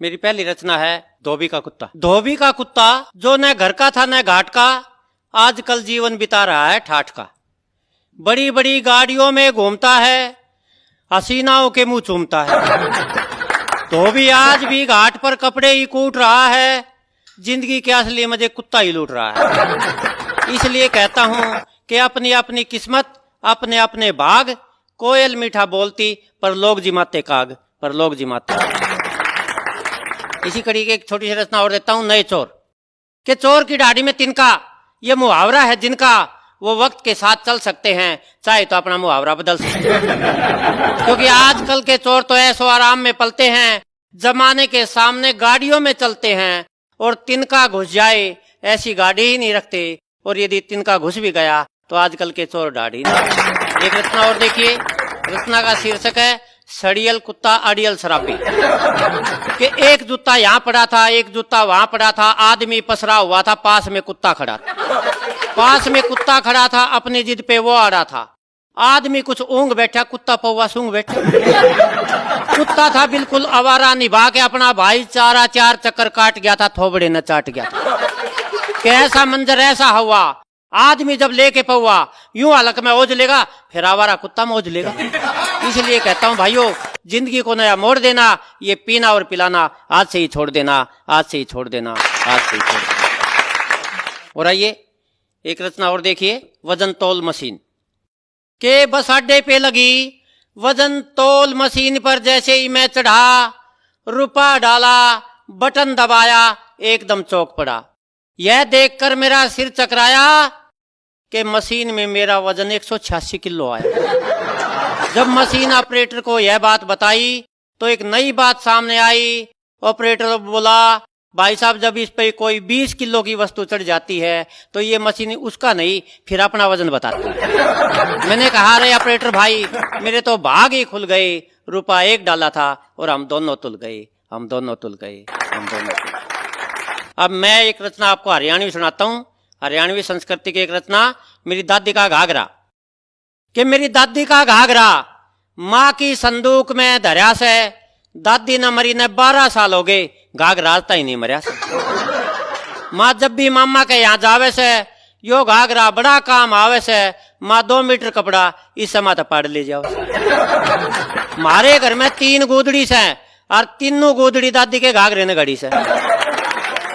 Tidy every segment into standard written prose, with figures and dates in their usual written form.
मेरी पहली रचना है धोबी का कुत्ता। धोबी का कुत्ता जो न घर का था न घाट का, आजकल जीवन बिता रहा है ठाठ का। बड़ी बड़ी गाड़ियों में घूमता है, हसीनाओं के मुंह चूमता है। धोबी आज भी घाट पर कपड़े ही कूट रहा है, जिंदगी के असली मजे कुत्ता ही लूट रहा है। इसलिए कहता हूं कि अपनी अपनी किस्मत, अपने अपने भाग। कोयल मीठा बोलती पर लोग जिमाते काग, पर लोग जिमाते। इसी कड़ी की एक छोटी सी रचना और देता हूं, नए चोर। के चोर की दाढ़ी में तिनका, ये मुहावरा है जिनका, वो वक्त के साथ चल सकते हैं, चाहे तो अपना मुहावरा बदल सकते हैं। क्योंकि आजकल के चोर तो ऐसो आराम में पलते हैं, जमाने के सामने गाड़ियों में चलते हैं, और तिनका घुस जाए ऐसी गाड़ी ही नहीं रखते, और यदि तिनका घुस भी गया तो आजकल के चोर दाढ़ी नहीं। एक रचना और देखिए, रचना का शीर्षक है सड़ियल कुत्ता अड़ियल शराबी। कि एक जूता यहाँ पड़ा था, एक जूता वहां पड़ा था, आदमी पसरा हुआ था, पास में कुत्ता खड़ा था। पास में कुत्ता खड़ा था, अपनी जिद पे वो अड़ा था। आदमी कुछ ऊंग बैठा, कुत्ता पौवा सूंघ बैठा। कुत्ता था बिल्कुल आवारा, निभा के अपना भाईचारा, चार चक्कर काट गया था, थोबड़े न चाट गया था। कैसा मंजर ऐसा हुआ, आदमी जब लेके पौवा यूं हलक में ओझ लेगा, फिर आवारा कुत्ता में ओझ लेगा। इसलिए कहता हूं भाइयों, जिंदगी को नया मोड़ देना, ये पीना और पिलाना आज से ही छोड़ देना, आज से ही छोड़ देना, आज से ही छोड़ देना। और आइए एक रचना और देखिए, वजन तोल मशीन। के बस अड्डे पे लगी वजन तोल मशीन पर, जैसे ही मैं चढ़ा, रुपया डाला, बटन दबाया, एकदम चौंक पड़ा। यह देखकर मेरा सिर चकराया कि मशीन में मेरा वजन 186 किलो आया। जब मशीन ऑपरेटर को यह बात बताई तो एक नई बात सामने आई। ऑपरेटर बोला, भाई साहब जब इस पे कोई 20 किलो की वस्तु चढ़ जाती है तो ये मशीन उसका नहीं, फिर अपना वजन बताती है। मैंने कहा, अरे ऑपरेटर भाई, मेरे तो भाग ही खुल गए, रुपया एक डाला था और हम दोनों तुल गए, हम दोनों तुल गए, हम दोनों तुल गए। अब मैं एक रचना आपको हरियाणवी सुनाता हूं, हरियाणवी संस्कृति की एक रचना, मेरी दादी का घाघरा। कि मेरी दादी का घाघरा माँ की संदूक में धर्या से, दादी न मरी ने 12 साल हो गए, घाघरा आता ही नहीं मरिया से। माँ जब भी मामा के यहाँ जावे से, यो घाघरा बड़ा काम आवे से, माँ 2 मीटर कपड़ा इस समय तो पाड़ ले जाओ। हमारे घर में 3 गोदड़ी से, और तीनों गोदड़ी दादी के घाघरे ने गड़ी से।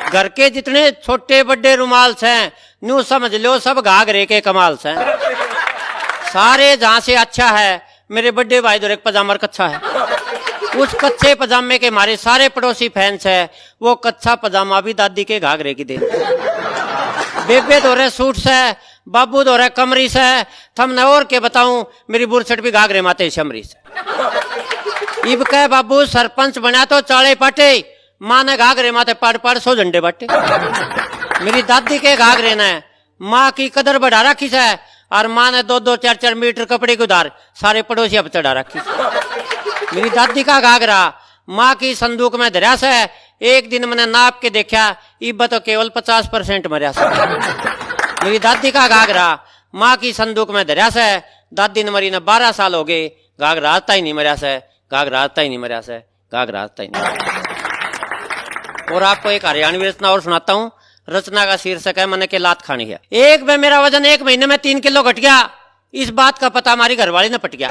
घर के जितने छोटे बड़े रुमाल हैं, न्यू समझ लो सब घाघरे के कमाल से। सारे जहां से अच्छा है मेरे बड़े भाई दो, एक पजामा कच्चा है। उस कच्चे पजामे के हमारे सारे पड़ोसी फैंस है, वो कच्चा पजामा भी दादी के घाघरे की दे। बेबे दो रहे सूट से, बाबू दो रहे कमरी से, थमने और के बताऊं, मेरी बुरसट भी घाघरे माते शमरी से। इब कह बाबू सरपंच बना तो चाले पाटे, माँ ने घाघरे माथे पाड़ पाड़ 100 झंडे बांटे। मेरी दादी के घाघरे ने माँ की कदर बढ़ा रखी है, और माँ ने 2-2, 4-4 मीटर कपड़े की उधार सारे पड़ोसी अब चढ़ा रखी। मेरी दादी का घाघरा माँ की संदूक में धर्या से, एक दिन मैंने नाप के देखा, इब तो केवल 50% मरिया से। मेरी दादी का घाघरा माँ की संदूक में धर्या से, दादी ने मरी ने 12 साल हो गए, घाघरा आता ही नहीं मरिया से, घाघरा आता ही नहीं मरिया से, घाघरा आता ही नहीं। और आपको एक हरियाणवी रचना और सुनाता हूं, रचना का शीर्षक है मैंने के लात खानी है। एक बार मेरा वजन 1 महीने में 3 किलो घट गया, इस बात का पता हमारी घरवाली ने पट गया।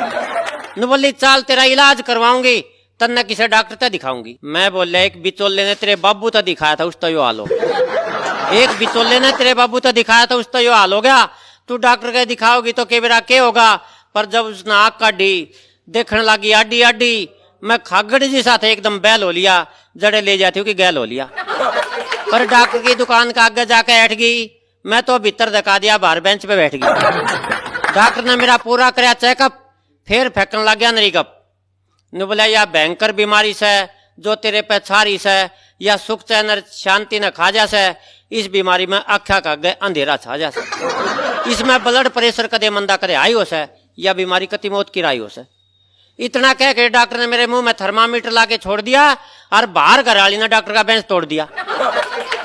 न बोली, चाल तेरा इलाज करवाऊंगी, तन्ने किसे डॉक्टर तक दिखाऊंगी। मैं बोल, एक बिचौले ने तेरे बाबू तक दिखाया था, उस तो यो हाल हो। एक बिचौले ने तेरे बाबू तक दिखाया था, उस तो यो हाल हो गया। तू डॉक्टर के दिखाओगी तो के बेरा के होगा। पर जब उसने आग काटी, देखने लगी आडी आडी, मैं खागड़ जी साथ एकदम बैल हो लिया, जड़े ले जाती हूँ कि गैल हो लिया। पर डॉक्टर की दुकान का आगे जाके बैठ गई, मैं तो भीतर धका दिया, बाहर बेंच पे बैठ गई। डॉक्टर ने मेरा पूरा कराया चेकअप, फिर फेंकने लग गया नरीगप। ने बोला, या भयंकर बीमारी से जो तेरे पे छारी से, या सुख चैन शांति न खा जा से, इस बीमारी में आख्या का गए अंधेरा छा जा से। इसमें ब्लड प्रेशर कदे मंदा करे आई हो से, या बीमारी कति मौत की राई हो से। इतना कह के डॉक्टर ने मेरे मुंह में थर्मामीटर लाके छोड़ दिया, और बाहर घरवाली ने डॉक्टर का बेंच तोड़ दिया।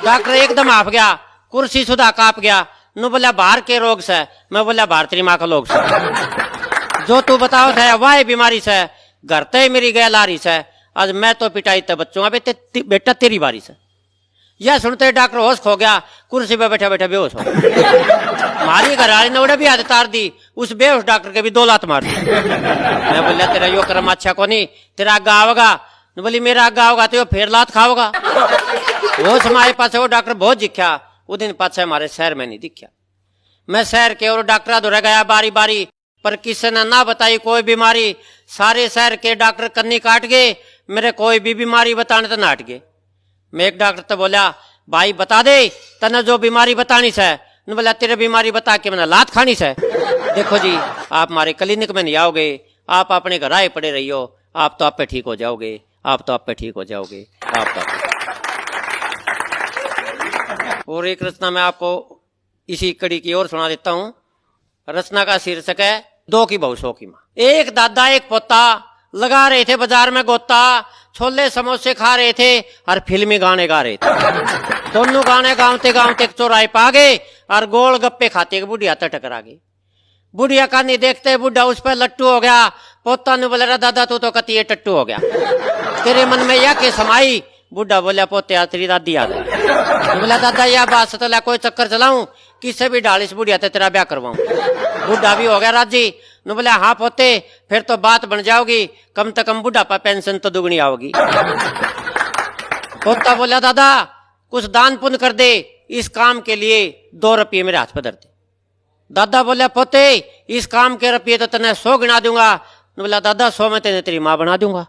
डॉक्टर एकदम आप गया, कुर्सी सुधा काप गया। नु बोला, बाहर के रोग से। मैं बोला, भारतीय माँ का लोग से। जो तू बताओ था वाह बीमारी से, घर ते मेरी गैल आ रही से, आज मैं तो पिटाई तब बच्चों अबे बेटा तेरी बारी से। यह सुनते डॉक्टर होश खो गया, कुर्सी पे बैठा बैठा बेहोश हो हमारी घरवाली ने उड़े भी हाथ तार दी, उस बेहोश डॉक्टर के भी 2 लात मार दी। मैं बोलिया तेरा यो कर्म अच्छा को नहीं, तेरा आगा आओगा। बोली मेरा आगा होगा तो फिर लात खाओगा। वो हमारे पास वो डॉक्टर बहुत दिखा, वो दिन पास हमारे शहर में नहीं दिखा। मैं शहर के और डॉक्टर धोरे गया बारी बारी, पर किसी ने ना बताई कोई बीमारी। सारे शहर के डॉक्टर कन्नी काट गए, मेरे कोई भी बीमारी बताने तो नाट गए। मैं एक डॉक्टर तो बोला भाई बता दे तने जो बीमारी बतानी से। बोला तेरे बीमारी बता के मैंने लात खानी से। देखो जी आप हमारे क्लिनिक में नहीं आओगे, आप अपने घर आए पड़े रहियो, आप तो आप पे ठीक हो जाओगे, आप तो आप पे ठीक हो जाओगे, आप तो और एक रचना मैं आपको इसी कड़ी की ओर सुना देता हूं। रचना का शीर्षक है 2 की बहू 100 की मां। एक दादा एक पोता लगा रहे थे बाजार में गोता, छोले समोसे खा रहे थे और फिल्मी गाने गा रहे थे। दोनों गाने गावते गावते एक चौराहे पा गए और गोल गप्पे खाते बुढ़िया तक टकरा गई। बुढ़िया का नहीं देखते बुढ़ा उस पर लट्टू हो गया। पोता ने बोला दादा तू तो कती टट्टू हो गया, तेरे मन में यह के समाई। बुढ़ा बोला पोते तेरी दादी याद है। बोला दादा यह बात सतला कोई चक्कर चलाऊं, किससे भी डालिस बुढ़िया ते तेरा ब्याह करवाऊं। बुढ़ा भी हो गया राजी। न बोला हाँ पोते फिर तो बात बन जाओगी, कम से कम बुढ़ापा पेंशन तो दुगनी आओगी। पोता बोला दादा कुछ दान पुण्य कर दे, इस काम के लिए 2 रुपये मेरे हाथ पर धर दे। दादा बोला पोते इस काम के रुपये तो तने 100 गिना दूंगा। बोला दादा 100 में तेने तेरी माँ बना दूंगा।